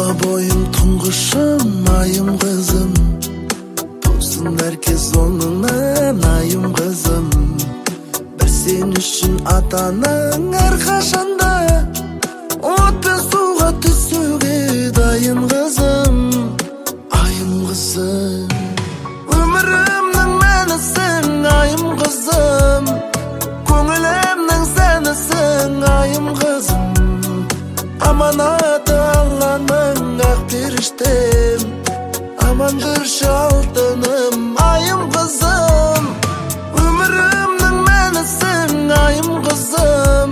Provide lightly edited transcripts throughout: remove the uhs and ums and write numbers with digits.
Тұла бойым тұңғышым, айым қызым, болсын herkes оңынан айым қызым. Бір сен үшін ата-анаң әрқашанда от пен суға түсуге дайын қызым, айым қызым. Өмірімнің мәнісің, айым қызым, көңілімнің сәнісің, айым қызым. Аманаты Алланың ақ періштем, аман жүрші алтыным, айым қызым. Өмірімнің мәнісің, айым қызым,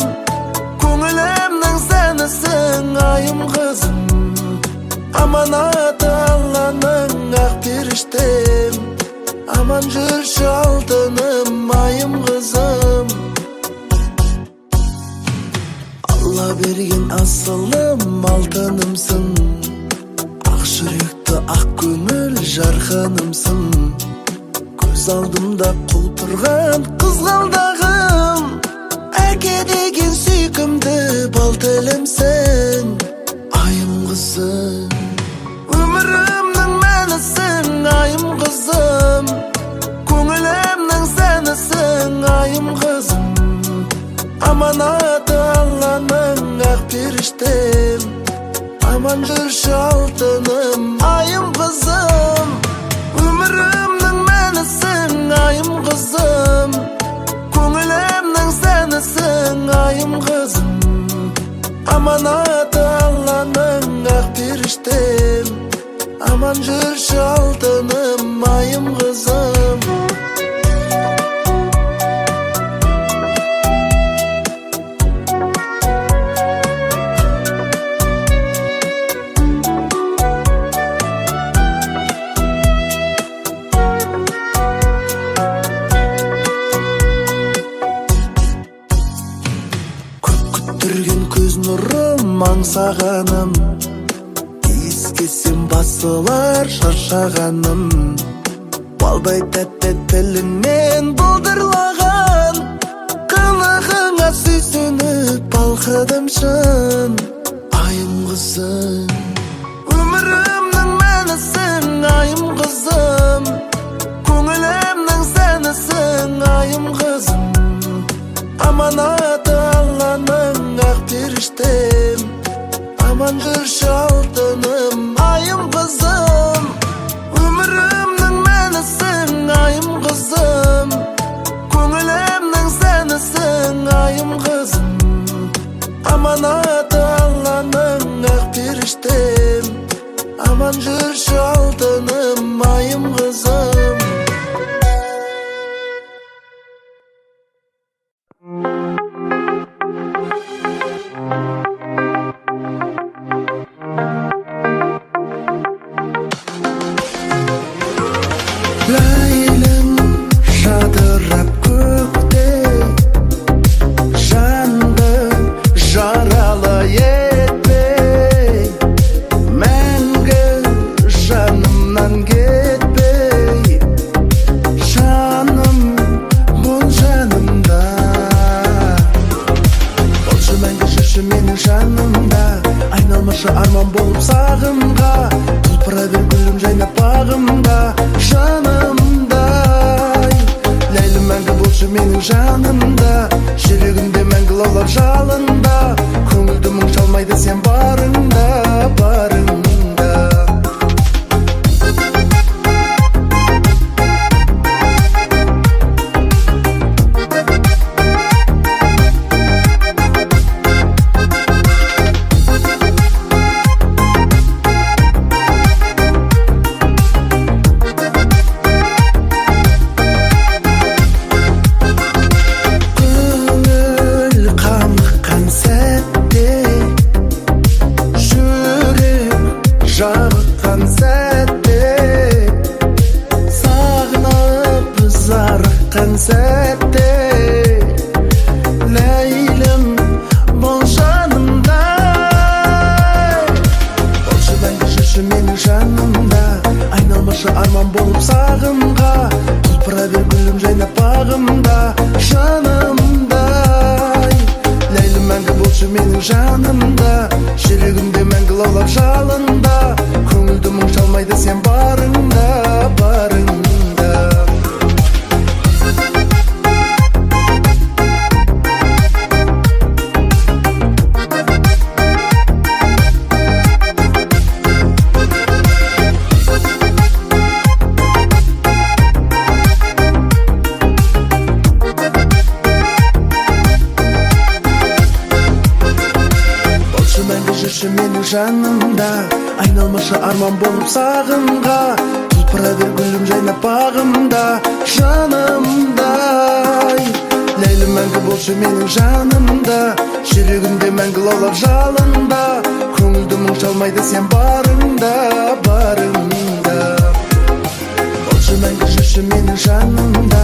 көңілімнің сәнісің, айым қызым. Аманаты Алланың ақ періштем, аман жүрші алтыным, айым қызым. Алла берген асылым, алтынымсың, ақ жүректі ақ көңіл жарқынымсың. Көз алдымда құлпырған қызғалдағым, әке деген сүйкімді бал тілімсің, айым қызым. Өмірімнің мәнісің, айым қызым, көңілімнің сәнісің, айым қызым. Аманаты Алланың ақ періштем, аман жүрші алтыным, айым қызым. Өмірімнің мәнісің, айым қызым, көңілімнің сәнісің, айым қызым. Аманаты Алланың ақ періштем, аман жүрші алтыным, айым қызым. Көз нұрым, аңсағаным, иіскесем басылар шаршағаным. Балдай тәтті тіліңмен бұлдырлаған, қылығыңа сүйсініп балқыдым шын, айым қызым. Өмірімнің мәнісің, айым қызым, көңілімнің сәнісің, айым қызым. Аманаты Алланың ақ періштем, аман жүрші алтыным, айым қызым. Өмірімнің мәнісің, айым қызым, көңілімнің сәнісің, айым қызым. Аманаты Алланың ақ періштем, аман жүрші алтыным, айым қызым. Ләйлім жадырап көкте, жанды жаралы етпей, мәңгі жанымнан кетпей, жаным бұл жанымда. Болшы мәңгі жүрші менің жанымда, айналмашы арман болып сағымға, құлпыра бер гүлім жайнап бағымда, жанымдай. Ләйлім мәңгі болшы менің жанымда, жүрегімде мәңгі лаулап жалында, көңілді мұң шалмайды сен барыңда, барыңда. Жабыққан сәтте, сағынып зарыққан сәтте, ләйлім бол жанымда. Болшы мәңгі жүрші менің жанымда, айналмашы арман болып сағымға, құлпыра бер гүлім жайнап бағымда, жанымдай. Ләйлім мәңгі болшы менің жанымда, жүрегімде мәңгі мәңгілі олар жалында, көңілді мұң шалмайды сен барыңда, барыңда. Жүрші менің жанымда, айналмашы арман болып сағымға, құлпыра бер гүлім жайнап бағымда, жанымдай. Ләйлім мәңгі болшы менің жанымда, жүрегімде мәңгі лаулап жалында, көңілді мұң шалмайды сен барыңда, барыңда. Болшы мәңгі жүрші менің жанымда,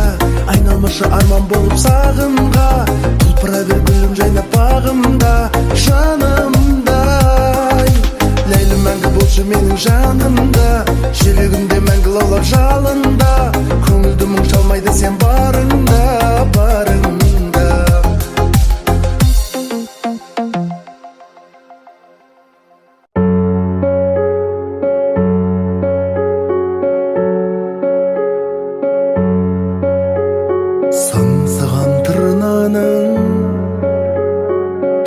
айналмашы арман болып сағымға, құлпыра бер гүлім жайнап бағымда, жанымдай. Ләйлім мәңгі болшы менің жанымда, жүрегімде мәңгі лаулап жалында, көңілді мұң шалмайды сен барыңда, барыңда. Саңсыған тырнаның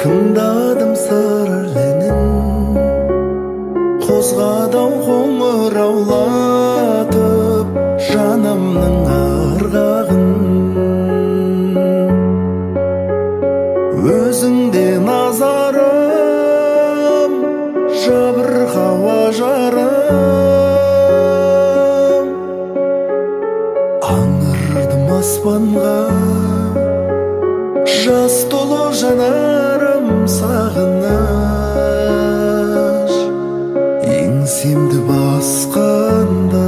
тыңдадым сырлының, қозғадау қоңыраулатып жанымның арғағын. Өзіңде назарым жабырқау ажарым, аңырдым аспанға жас толы жанарым сағыныш еңсемді басқандай.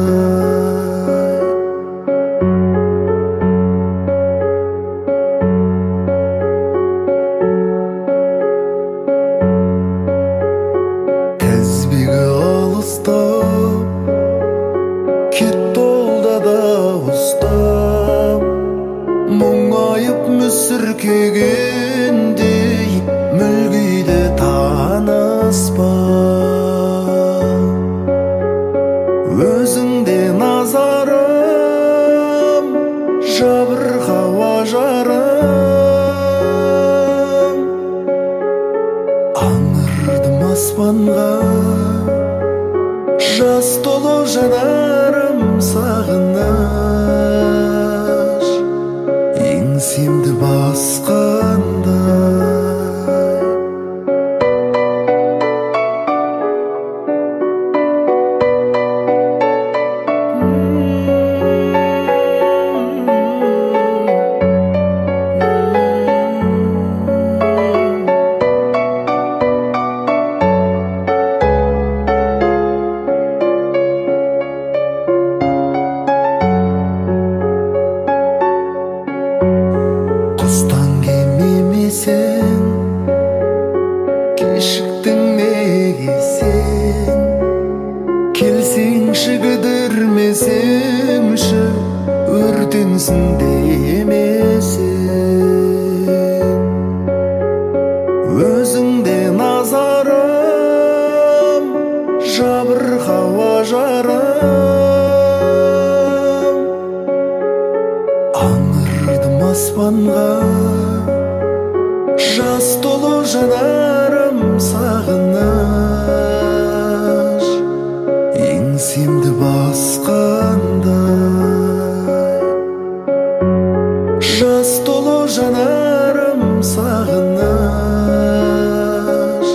Тәзбегі алыстап кетті олда да ұстап, мұңайып мүсіркегендей мүлгиді таныспа. Өзіңде назарым жабырқау ажарым, аңырдым аспанға жас толы жанарым сағыныш еңсемді басқандай. Құстан кемемесен, кешіктің неге сен, келсеңші кідірмесеңші, өртенсін демесен. Өзіңде назарым жабырқау ажарым, аңырдым аспанға жас толы жанарым сағыныш еңсемді басқандай. Жас толы жанарым сағыныш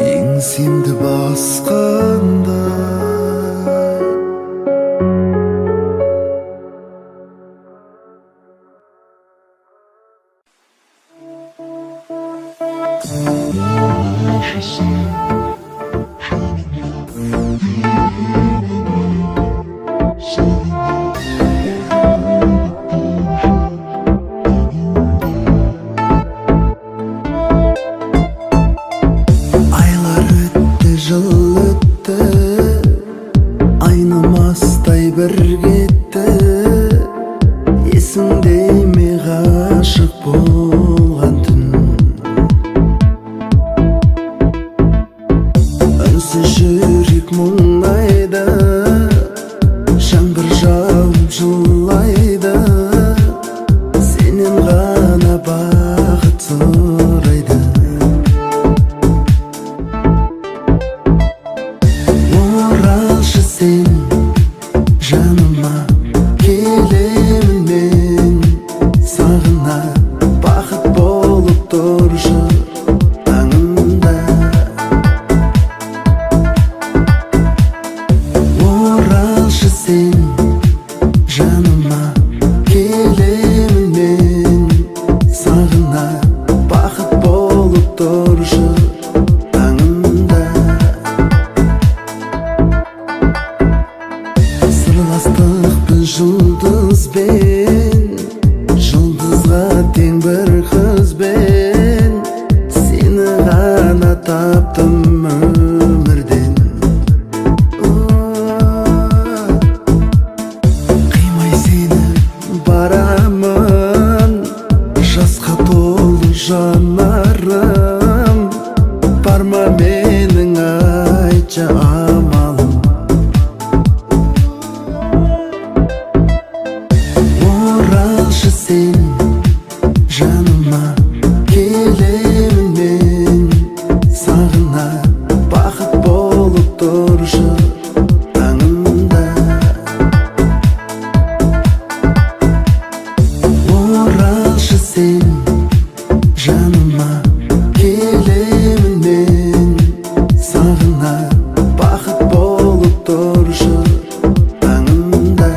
еңсемді басқандай. Aylar öttü, yıl öttü, aynamazday bir gitti. Esingde mi aşık bolgan tün? turuşu tangımda. Oralшы sen жаныма, келемін мен сағына, бақыт болып тұршы таңымда. Сырластықпын жұлдызбен, жұлдызға тең бір қызбен, сені ғана таптым өмірден. Қимай сені барамын, жасқа толы жанарым, бар ма менің айтшы амалым. Оралшы сен жаныма, келемін мен сағына, бақыт болып тұршы таңымда. Оралшы сен жаныма, келемін мен сағына, бақыт болып тұршы таңымда.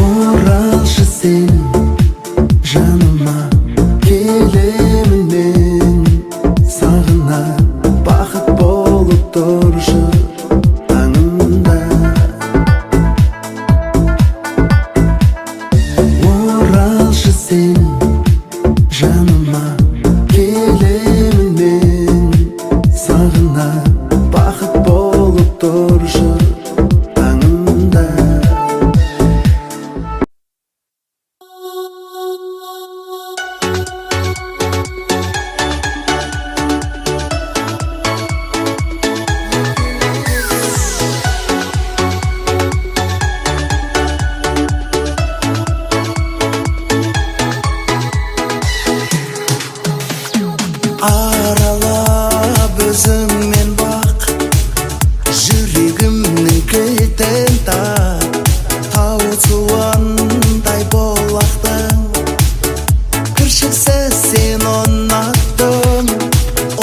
Оралшы сен жаныма, келемін мен сағына, бақыт болып тұршы таңымда. Оралшы сен жаныма, келемін мен сағына, бақыт болып тұршы таңымда. Аралап өзіңмен бақ, жүрегімнің кілтін тақ, тау суындай болақтың, кіршіксіз сен ұнаттым,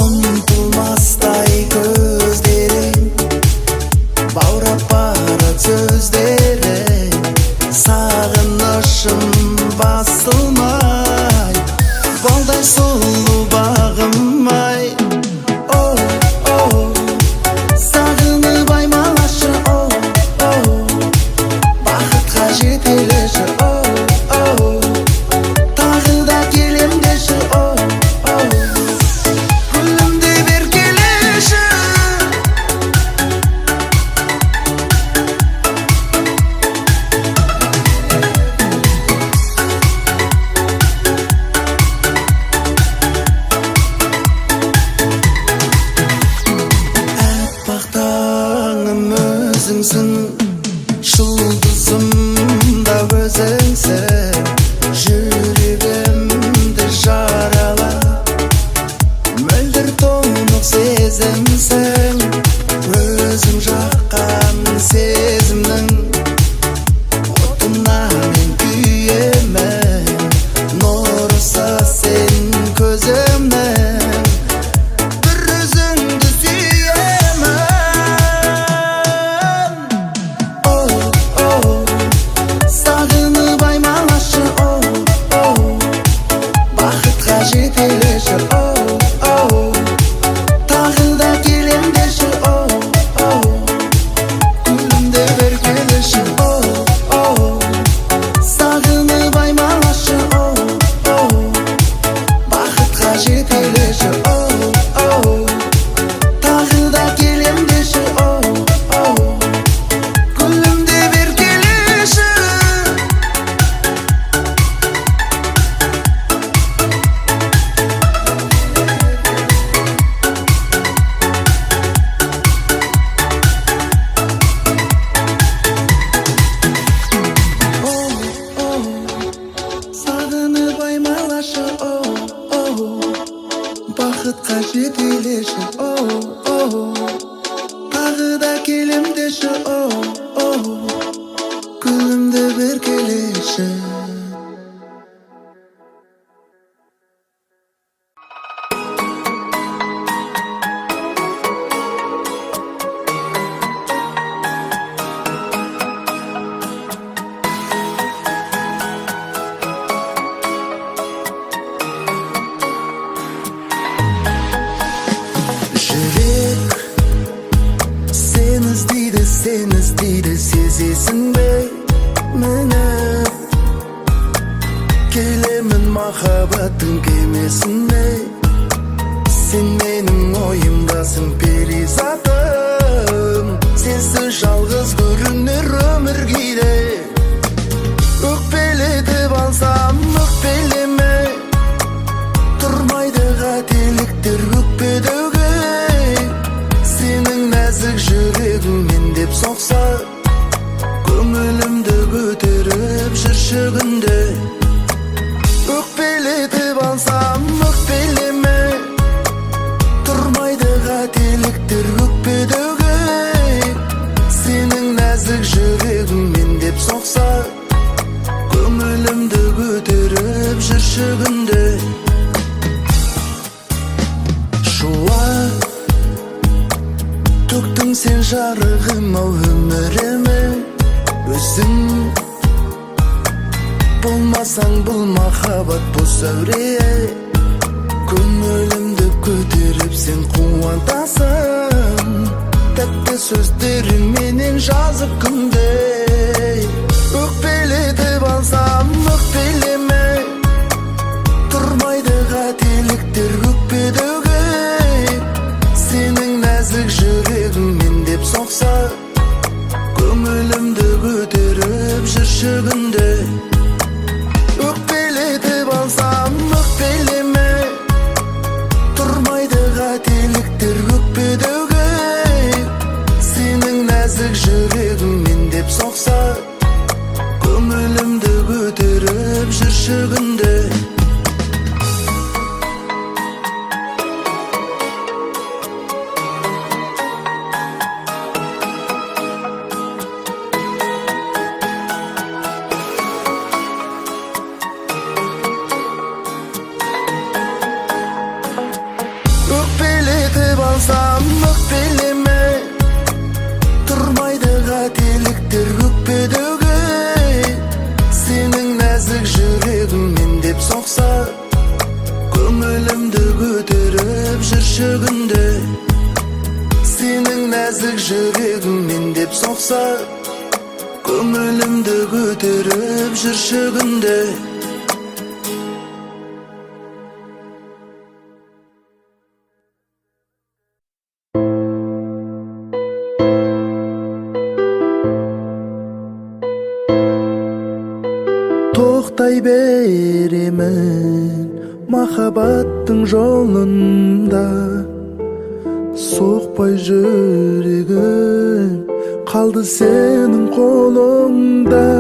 ұмытылмастай көздерің, баурап барат сөздерің, сағынышым басылмай, балдай сұлу бағымай. Оу, оу, сағынып аймалашы, оу, оу, бақытқа жетелеші, оу, оу, тағы да келем деші, оу, оу, гүлімді бер келеші. махаббаттың кемесінде, сен менің ойымдасың перизатым. Сенсіз жалғыз көрінер өмір кейде. Өкпелетіп алсам өкпелеме, тұрмайды қателіктер өкпедеуге. Сенің нәзік жүрегің мендеп соқса, көңілімді көтеріп жүрші күнде. Өкпелетіп алсам өкпелеме, тұрмайды қателіктер өкпедеуге. Сенің нәзік жүрегің мендеп соқса, көңілімді көтеріп жүрші күнде. Шуақ төктің сен жарығым ау өміріме. Өзің болмасаң бұл махаббат бос әуре. Көңілімді көтеріп сен қуантасың, тәтті сөздерің менен жазып күнде. Өкпелетіп алсам өкпелеме, тұрмайды қателіктер өкпедеуге. Сенің нәзік жүрегің мендеп соқса, көңілімді көтеріп жүрші күнде. Өкпелетіп алсам өкпелеме, тұрмайды қателіктер өкпедеуге. Сенің нәзік жүрегің мендеп соқса, көңілімді көтеріп жүрші күнде. Өкпелетіп алсам өкпелеме, тұрмайды қателіктер өкпедеуге. Сенің нәзік жүрегің мендеп соқса, көңілімді көтеріп жүрші күнде. Сенің нәзік жүрегің мендеп соқса, көңілімді көтеріп жүрші күнде. Тоқтай беремін махаббаттың жолында, соқпай жүрегім қалды сенің қолыңда.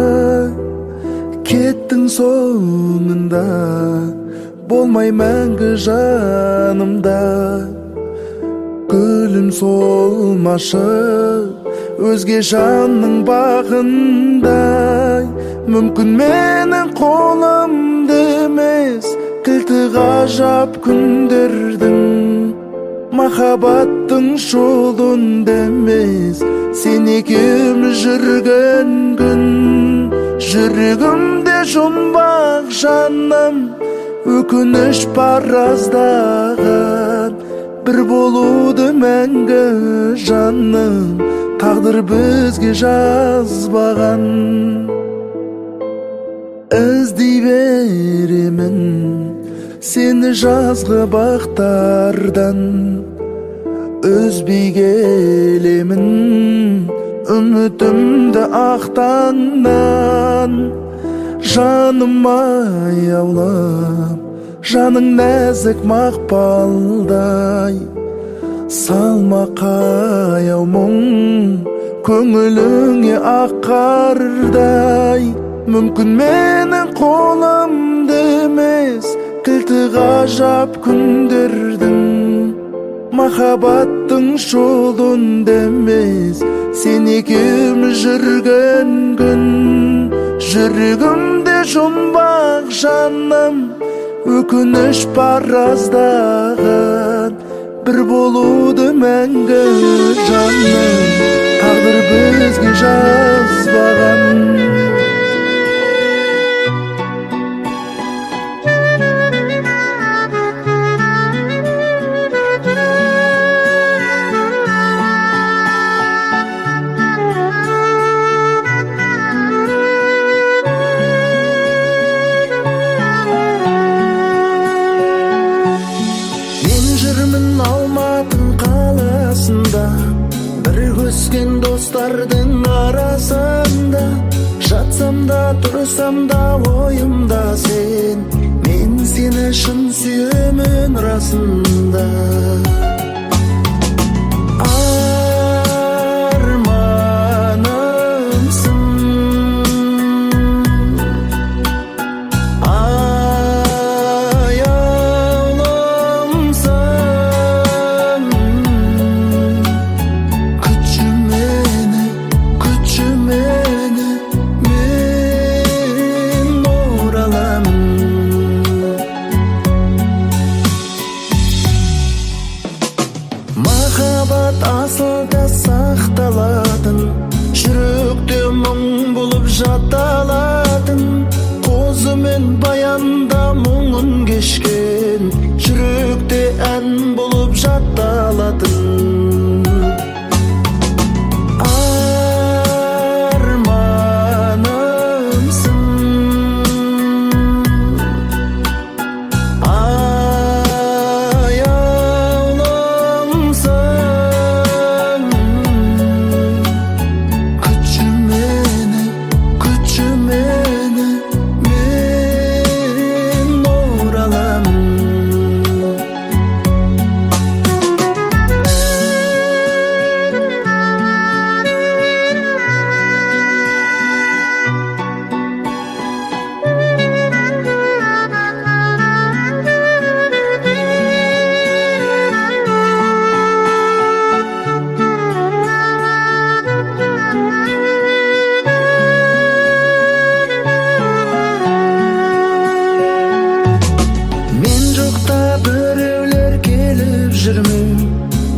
Кеттің соңында, болмай мәңгі жанымда. Гүлім солмашы өзге жанның бағындай. Мүмкін менің қолымда емес, кілті ғажап күндердің. Махаббаттың жолында емес, сен екеуміз жүрген күн. Жүрегімде жұмбақ жаным, өкініш бар аздаған. Бір болуды мәңгі жаным, тағдыр бізге жазбаған. Іздей беремін сені жазғы бақтардан, үзбей келемін үмітімді ақтаңнан. Жаным аяулап, жаның нәзік мақпалдай. Салмақаяу мұң көңіліңе аққардай. Мүмкін менің қолымда емес, кілті ғажап күндердің. Махаббаттың жолында емес, сен екеуміз жүрген күн. Жүрегімде жұмбақ жаным, өкініш бар аздаған. Бір болуды мәңгі жаным, тағдыр бізге жазбаған. Oynasam da oyumda sen, men seni şın süyümün rasında. Махаббат асылда сақталатын, жүректе мұң болып жатталатын. Қозы мен баянда мұңын кешкен, жүректе ән болып жатталатын.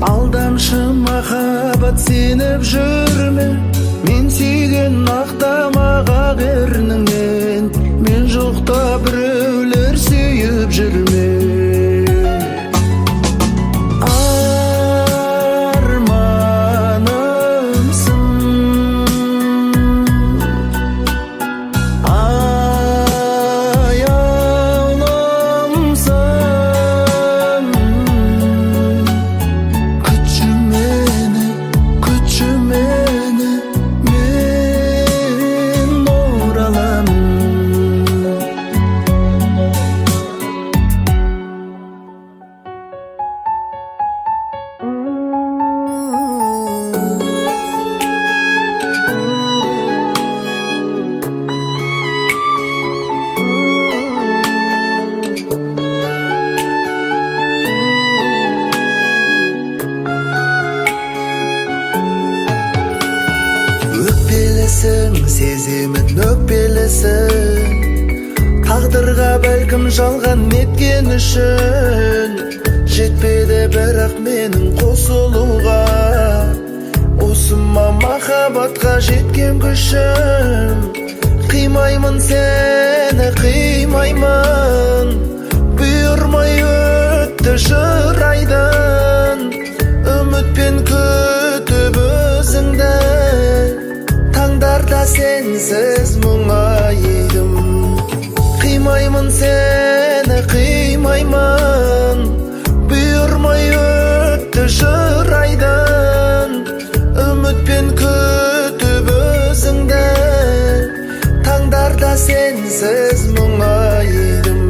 Алдамшы махаббат сеніп жүрме, мен сүйген ақтамаға керніңнен, мен жоқта біреулер сүйіп жүрме. Сезімін өкпелесің, тағдырға бәлкім жалған неткен үшін. Жетпеді бірақ менің қосылуға, осыма махаббатқа жеткен күшім. Қимаймын сені, қимаймын, бұйырмай өтті жыр айдан. Үмітпен күтіп өзіңді, таңдарда сенсіз мұңайдым. Қимаймын сені, қимаймын, бұйырмай өтті жыр айдан. Үмітпен күтіп өзіңді, таңдарда сенсіз мұңайдым.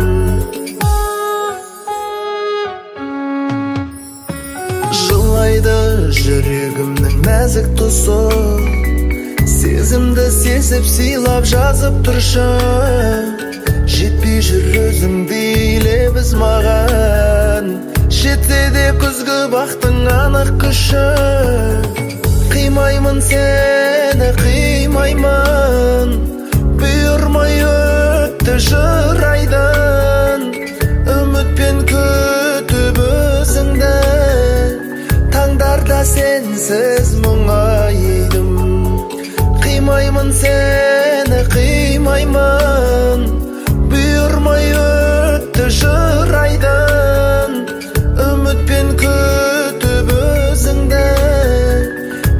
Жылайды жүрегімнің нәзік тұсы, сезімді сезіп сыйлап жазып тұршы. Жетпей жүр өзіңді лебіз маған, жетсе де күзгі бақтың анық күші. Қимаймын сені, қимаймын, бұйырмай өтті жыр айдан. Үмітпен күтіп өзіңді, таңдарда сенсіз мұңайдым. Қимаймын сені, қимаймын, бұйырмай өтті жыр айдан. Үмітпен күтіп өзіңді,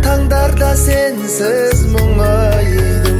таңдарда сенсіз мұңайдым.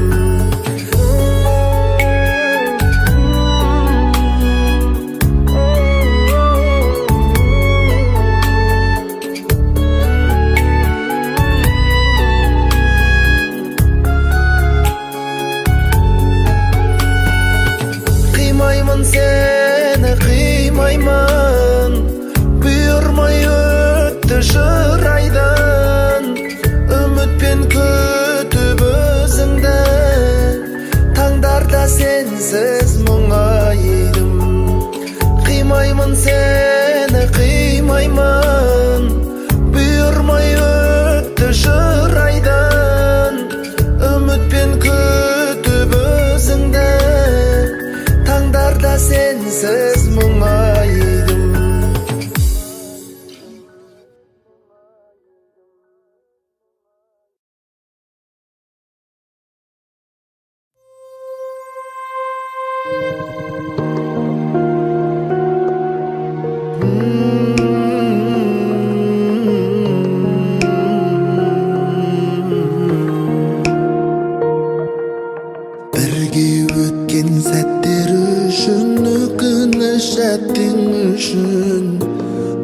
сәттер үшін, өкініш әттең үшін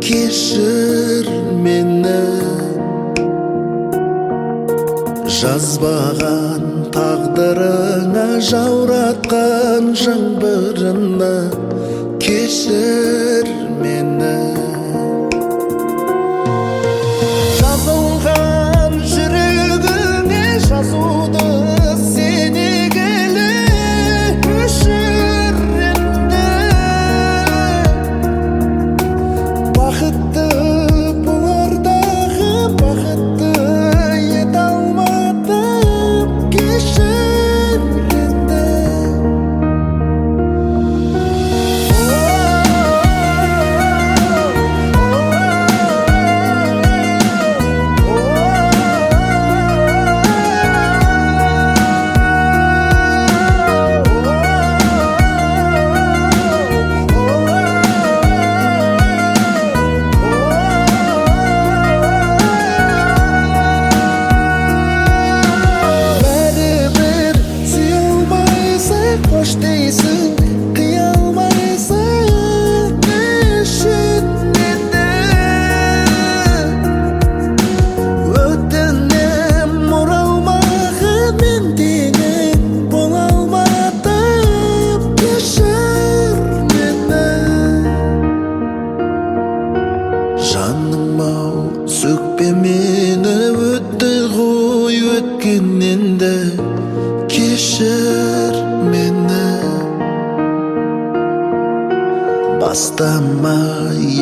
кешір мені. Жазбаған тағдырыңа жауратқан жаңбырына кешір мені. Жазылған жүрегіңе жазуды сене келе өшір енді. Бақытты болардағы бақытты ете алмадым, кешір енді. Бәрібір сүйе алмайсың, қош дейсің, қия алмайсың, кешір енді. Өтінем оралмағы, мен теңің бола алмадым, кешір мені. Жаным-ау, сөкпе мені, өтті ғой өткеннен де, кешір мені. Бастама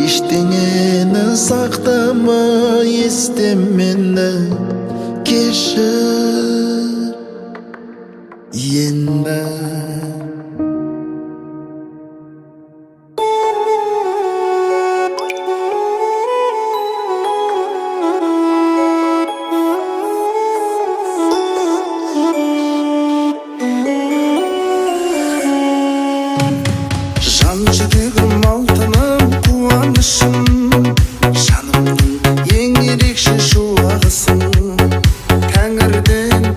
ештеңені, сақтама есте мені, кешір енді. Жан жүрегім алтыным, қуанышым, жанымның ең ерекше шуағысың. Тәңірден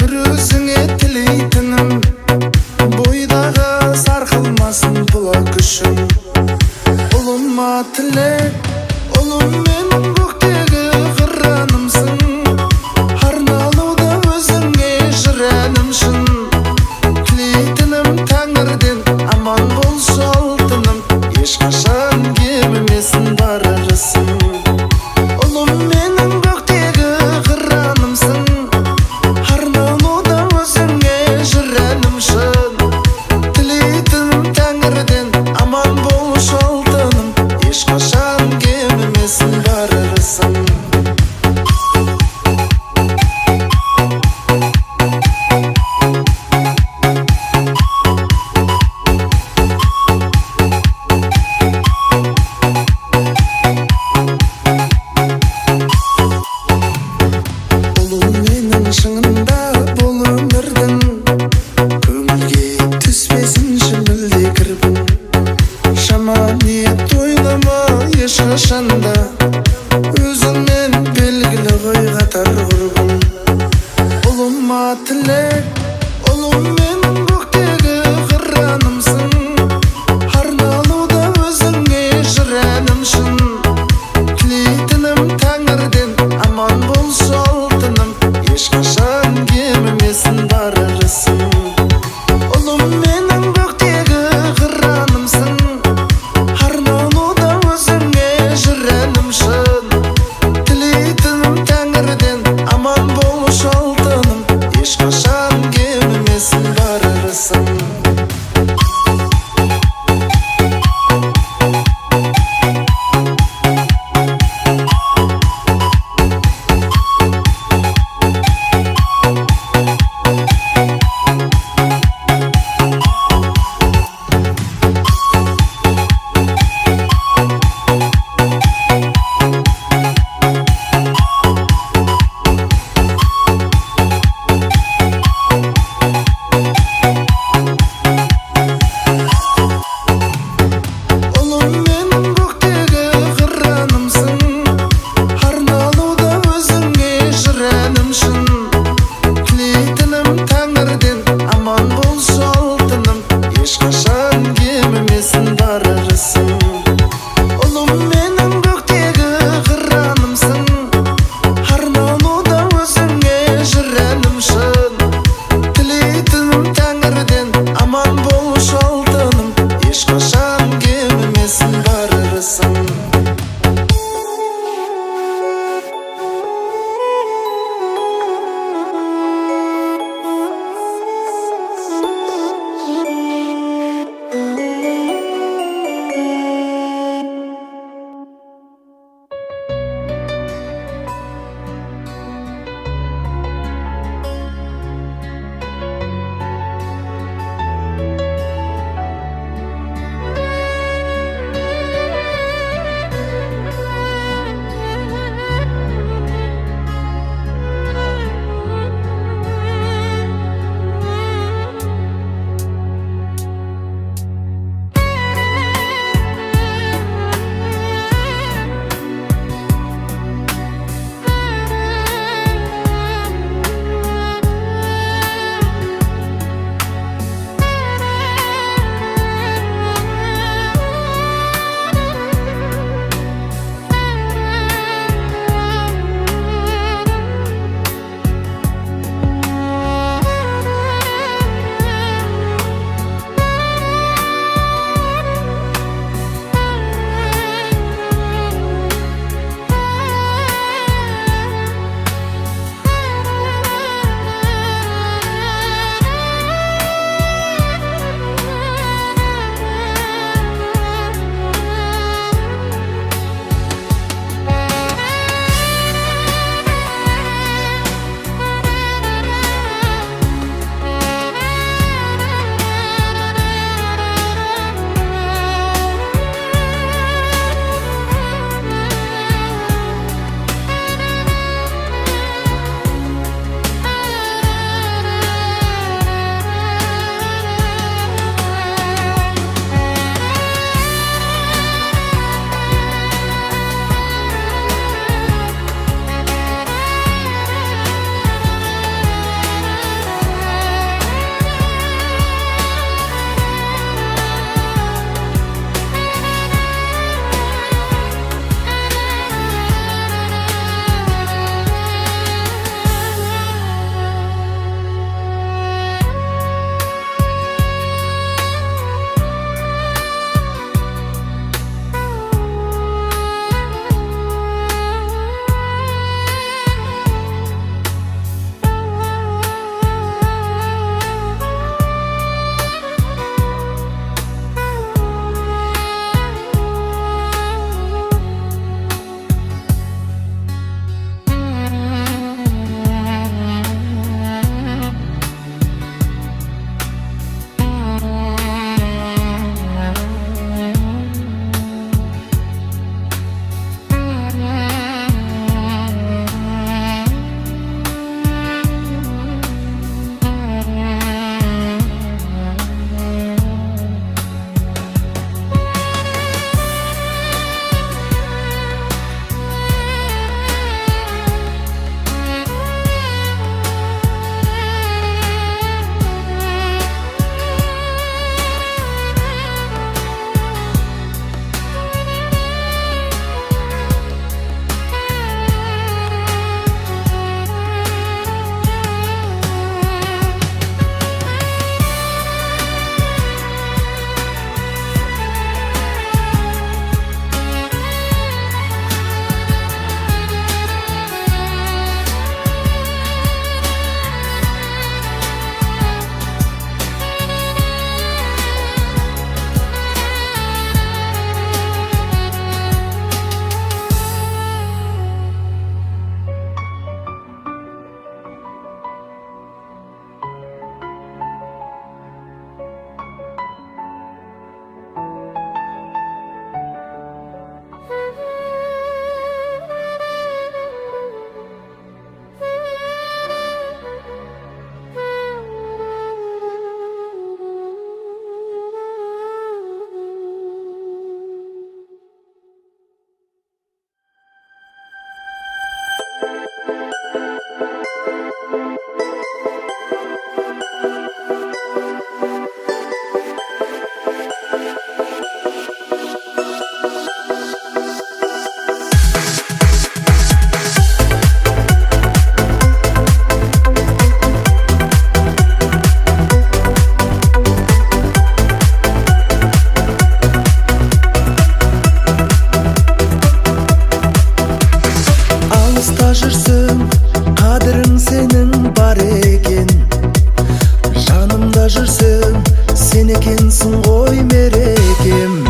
болсын ғой мерекем.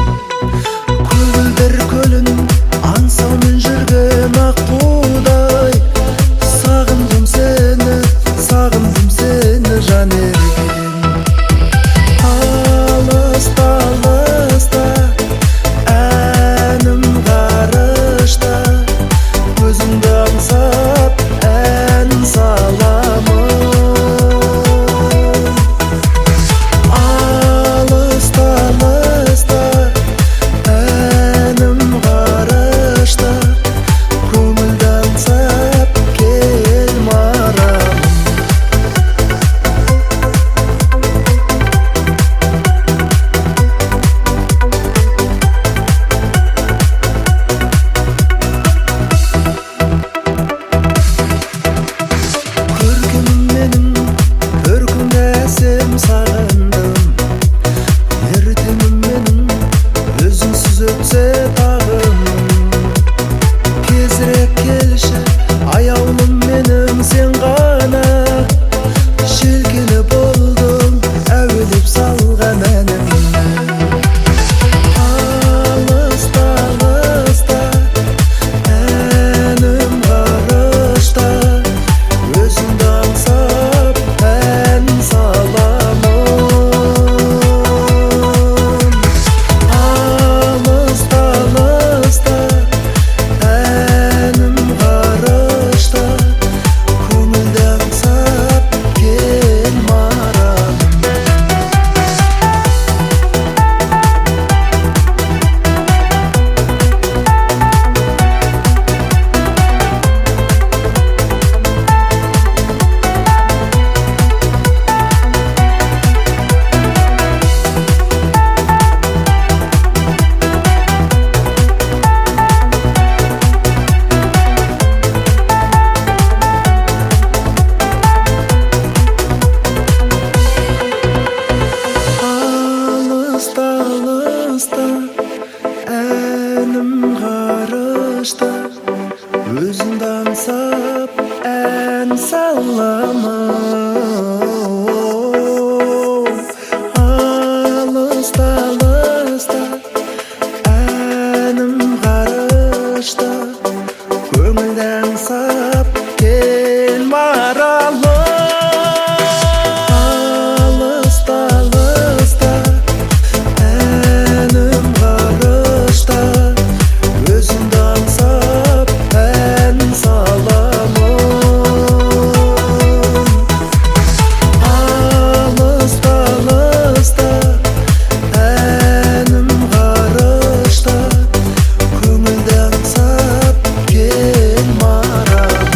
Көгілдір көлін аңсаумен жүрген аққудай, сағындым сені жан ерген. Алыста алыста әнім ғарышта, өзіңді аңсап ән саламын. Алыста алыста әнім ғарышта, көңілді аңсап кел маралым. Көркемім менің, көркіңді әсем сағындым. Ертеңім менің, өзіңсіз өтсе тағым. Кезірек келші, аяулым менің сен ғана. Желкелі болдым, әуелеп салған әнімді. Алыста алыста әнім ғарышта, өзіңді аңсап ән саламын. Алыста алыста әнім ғарышта, көңілді аңсап кел маралым. Алыста алыста әнім ғарышта, өзіңді аңсап ән саламын. Алыста алыста әнім ғарышта, көңілді аңсап кел маралым. Алыста алыста әнім ғарышта, өзіңді аңсап ән саламын. Алыста алыста әнім ғарышта, көңілді аңсап кел маралым.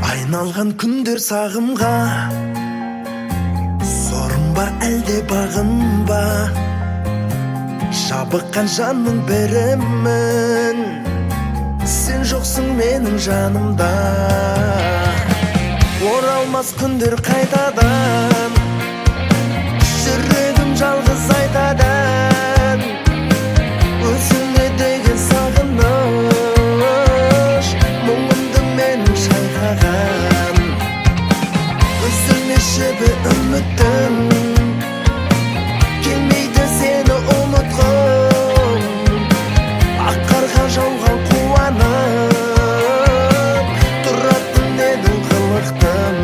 Айналған күндер сағымға, сорым ба әлде бағым ба? Жабыққан жанның бірімін, сен жоқсың менің жанымда. Оралмас күндер қайтадан, жүрегім жалғыз айтадан. Өзіңе деген сағыныш, мұңымды менің шайқаған. Үзілмеші бір үмітім, келмейді сені ұмытқым. Ақ қарға жауған қуанып, тұратын едің қылықтым.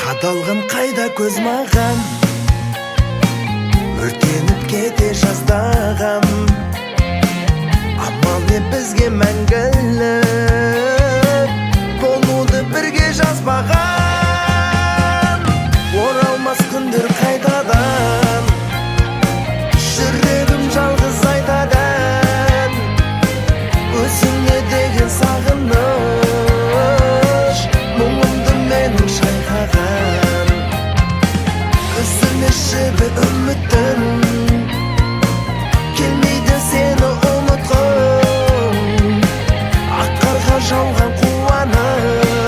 Қадалған қайда көз маған, өртеніп кете жаздағам. Амал не бізге мәңгілік, болуды бірге жазбаған. Оралмас күндер қайтадан, жүрегім жалғыз айтадан. Өзіңе деген сағыныш, мұңымды мен ümittim. Kelmeydi seni unutqum, ak qarga jaugan quvvanıp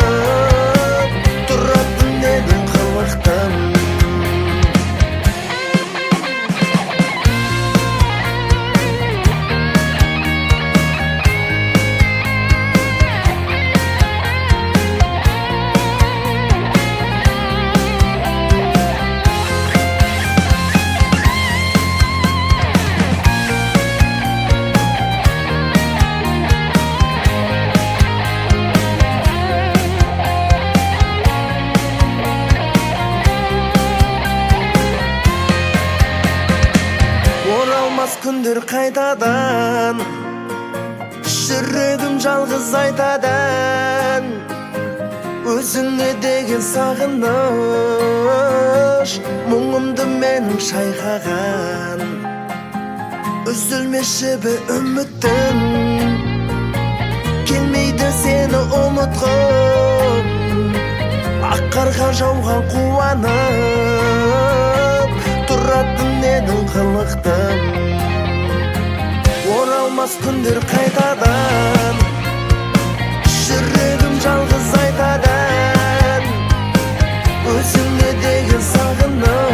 turattım dedim qılıqtım. Oralmaz күндер қайтадан, жүрегім жалғыз айтадан. Өзіңе деген сағыныш мұңымды менің шайқаған. Үзілмеші бір үмітім, келмейді сені ұмытқым. Ақ қарға жауған қуанып тұратын едің қылықтым. Оралмас күндер қайтадан, жүрегім жалғыз айтадан. Өзіңе деген сағыныш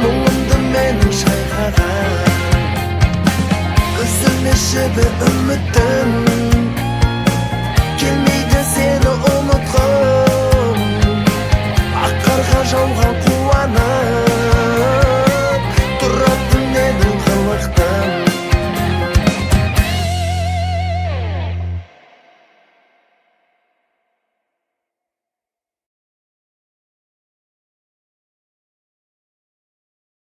мұңымды менің шайқаған. Үзілмеші бір үмітім,